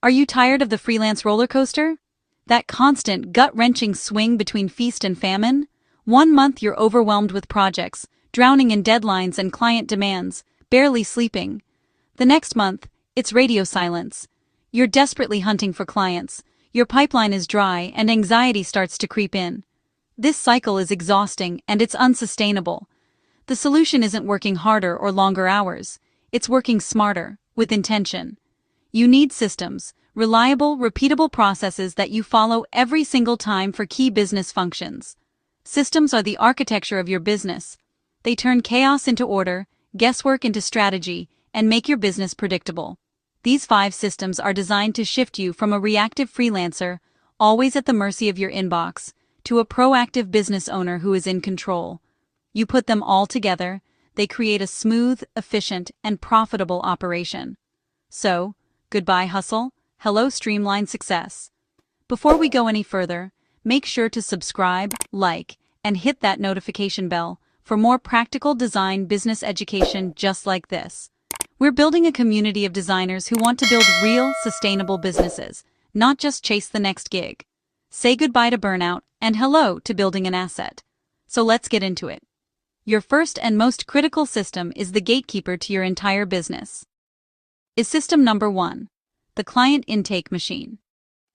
Are you tired of the freelance roller coaster? That constant, gut-wrenching swing between feast and famine? One month you're overwhelmed with projects, drowning in deadlines and client demands, barely sleeping. The next month, it's radio silence. You're desperately hunting for clients, your pipeline is dry, and anxiety starts to creep in. This cycle is exhausting and it's unsustainable. The solution isn't working harder or longer hours, it's working smarter, with intention. You need systems, reliable, repeatable processes that you follow every single time for key business functions. Systems are the architecture of your business. They turn chaos into order, guesswork into strategy, and make your business predictable. These 5 systems are designed to shift you from a reactive freelancer, always at the mercy of your inbox, to a proactive business owner who is in control. You put them all together, they create a smooth, efficient, and profitable operation. So, goodbye hustle, hello streamlined success. Before we go any further, make sure to subscribe, like, and hit that notification bell for more practical design business education just like this. We're building a community of designers who want to build real, sustainable businesses, not just chase the next gig. Say goodbye to burnout and hello to building an asset. So let's get into it. Your first and most critical system is the gatekeeper to your entire business. Is system number 1, the client intake machine.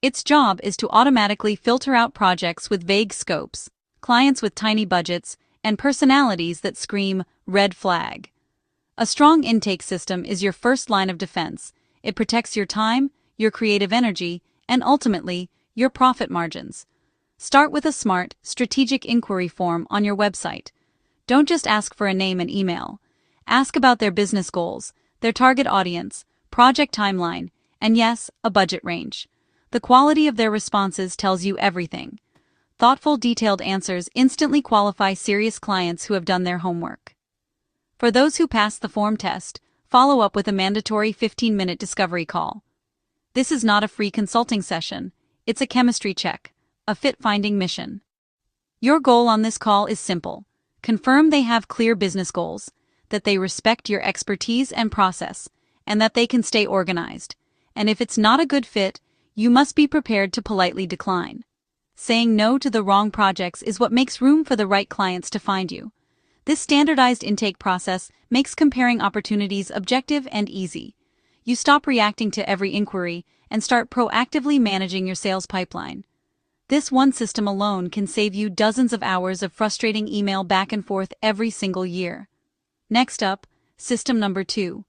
Its job is to automatically filter out projects with vague scopes, clients with tiny budgets, and personalities that scream red flag. A strong intake system is your first line of defense. It protects your time, your creative energy, and ultimately, your profit margins. Start with a smart, strategic inquiry form on your website. Don't just ask for a name and email. Ask about their business goals, their target audience, project timeline, and yes, a budget range. The quality of their responses tells you everything. Thoughtful, detailed answers instantly qualify serious clients who have done their homework. For those who pass the form test, follow up with a mandatory 15-minute discovery call. This is not a free consulting session, it's a chemistry check, a fit-finding mission. Your goal on this call is simple. Confirm they have clear business goals, that they respect your expertise and process, and that they can stay organized. And if it's not a good fit, you must be prepared to politely decline. Saying no to the wrong projects is what makes room for the right clients to find you. This standardized intake process makes comparing opportunities objective and easy. You stop reacting to every inquiry and start proactively managing your sales pipeline. This one system alone can save you dozens of hours of frustrating email back and forth every single year. Next up, system number 2,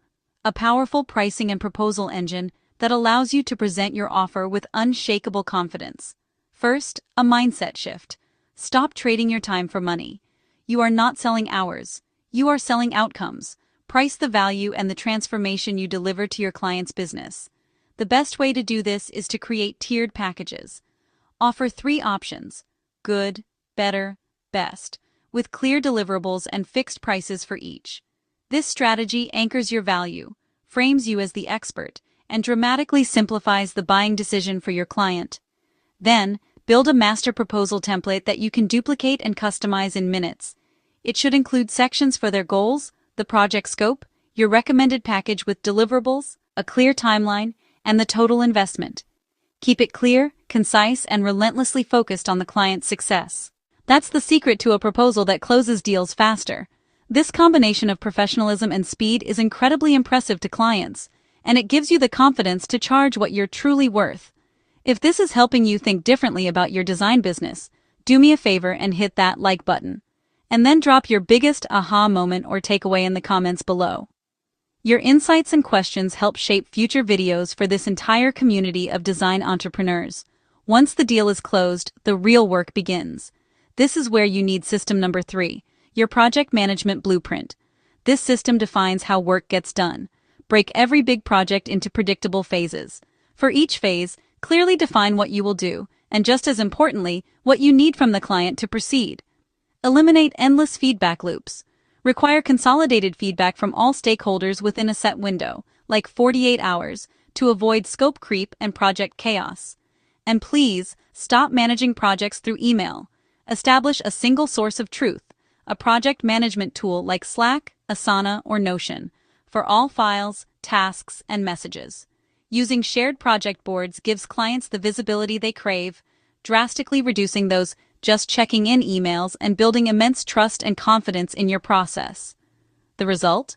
a powerful pricing and proposal engine that allows you to present your offer with unshakable confidence. First, a mindset shift. Stop trading your time for money. You are not selling hours. You are selling outcomes. Price the value and the transformation you deliver to your client's business. The best way to do this is to create tiered packages. Offer 3 options: good, better, best, with clear deliverables and fixed prices for each. This strategy anchors your value, frames you as the expert, and dramatically simplifies the buying decision for your client. Then, build a master proposal template that you can duplicate and customize in minutes. It should include sections for their goals, the project scope, your recommended package with deliverables, a clear timeline, and the total investment. Keep it clear, concise, and relentlessly focused on the client's success. That's the secret to a proposal that closes deals faster. This combination of professionalism and speed is incredibly impressive to clients, and it gives you the confidence to charge what you're truly worth. If this is helping you think differently about your design business, do me a favor and hit that like button. And then drop your biggest aha moment or takeaway in the comments below. Your insights and questions help shape future videos for this entire community of design entrepreneurs. Once the deal is closed, the real work begins. This is where you need system number 3, your project management blueprint. This system defines how work gets done. Break every big project into predictable phases. For each phase, clearly define what you will do, and just as importantly, what you need from the client to proceed. Eliminate endless feedback loops. Require consolidated feedback from all stakeholders within a set window, like 48 hours, to avoid scope creep and project chaos. And please, stop managing projects through email. Establish a single source of truth, a project management tool like Slack, Asana, or Notion, for all files, tasks, and messages. Using shared project boards gives clients the visibility they crave, drastically reducing those just checking in emails and building immense trust and confidence in your process. The result?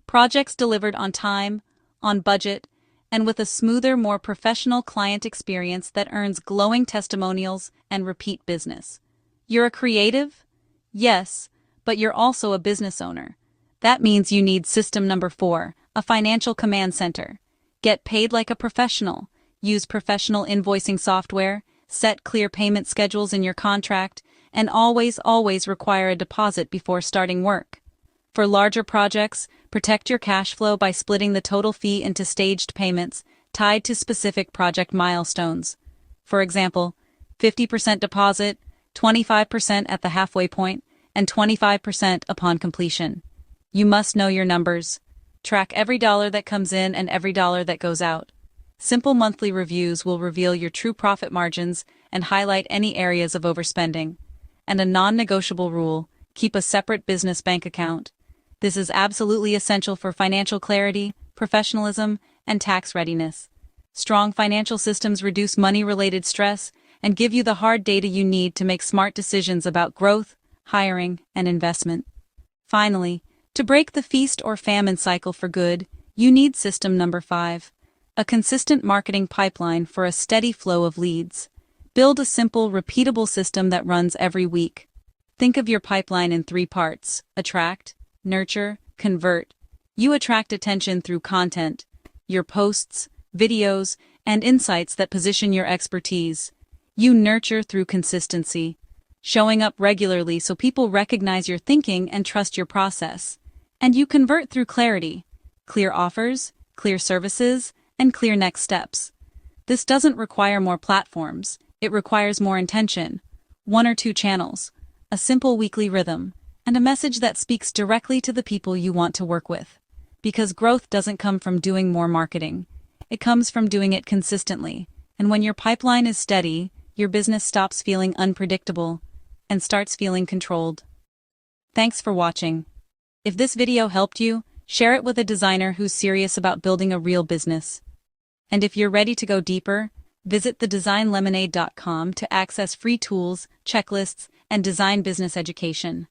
Projects delivered on time, on budget, and with a smoother, more professional client experience that earns glowing testimonials and repeat business. You're a creative? Yes, but you're also a business owner. That means you need system number 4, a financial command center. Get paid like a professional. Use professional invoicing software, set clear payment schedules in your contract, and always require a deposit before starting work. For larger projects, protect your cash flow by splitting the total fee into staged payments tied to specific project milestones. For example, 50% deposit, 25% at the halfway point, and 25% upon completion. You must know your numbers. Track every dollar that comes in and every dollar that goes out. Simple monthly reviews will reveal your true profit margins and highlight any areas of overspending. And a non-negotiable rule: keep a separate business bank account. This is absolutely essential for financial clarity, professionalism, and tax readiness. Strong financial systems reduce money-related stress and give you the hard data you need to make smart decisions about growth, hiring, and investment. Finally, to break the feast or famine cycle for good, you need system number 5, a consistent marketing pipeline for a steady flow of leads. Build a simple, repeatable system that runs every week. Think of your pipeline in 3 parts: attract, nurture, convert. You attract attention through content, your posts, videos, and insights that position your expertise. You nurture through consistency, showing up regularly so people recognize your thinking and trust your process. And you convert through clarity, clear offers, clear services, and clear next steps. This doesn't require more platforms, it requires more intention, 1 or 2 channels, a simple weekly rhythm, and a message that speaks directly to the people you want to work with. Because growth doesn't come from doing more marketing. It comes from doing it consistently. And when your pipeline is steady, your business stops feeling unpredictable and starts feeling controlled. Thanks for watching. If this video helped you, share it with a designer who's serious about building a real business. And if you're ready to go deeper, visit TheDesignLemonade.com to access free tools, checklists, and design business education.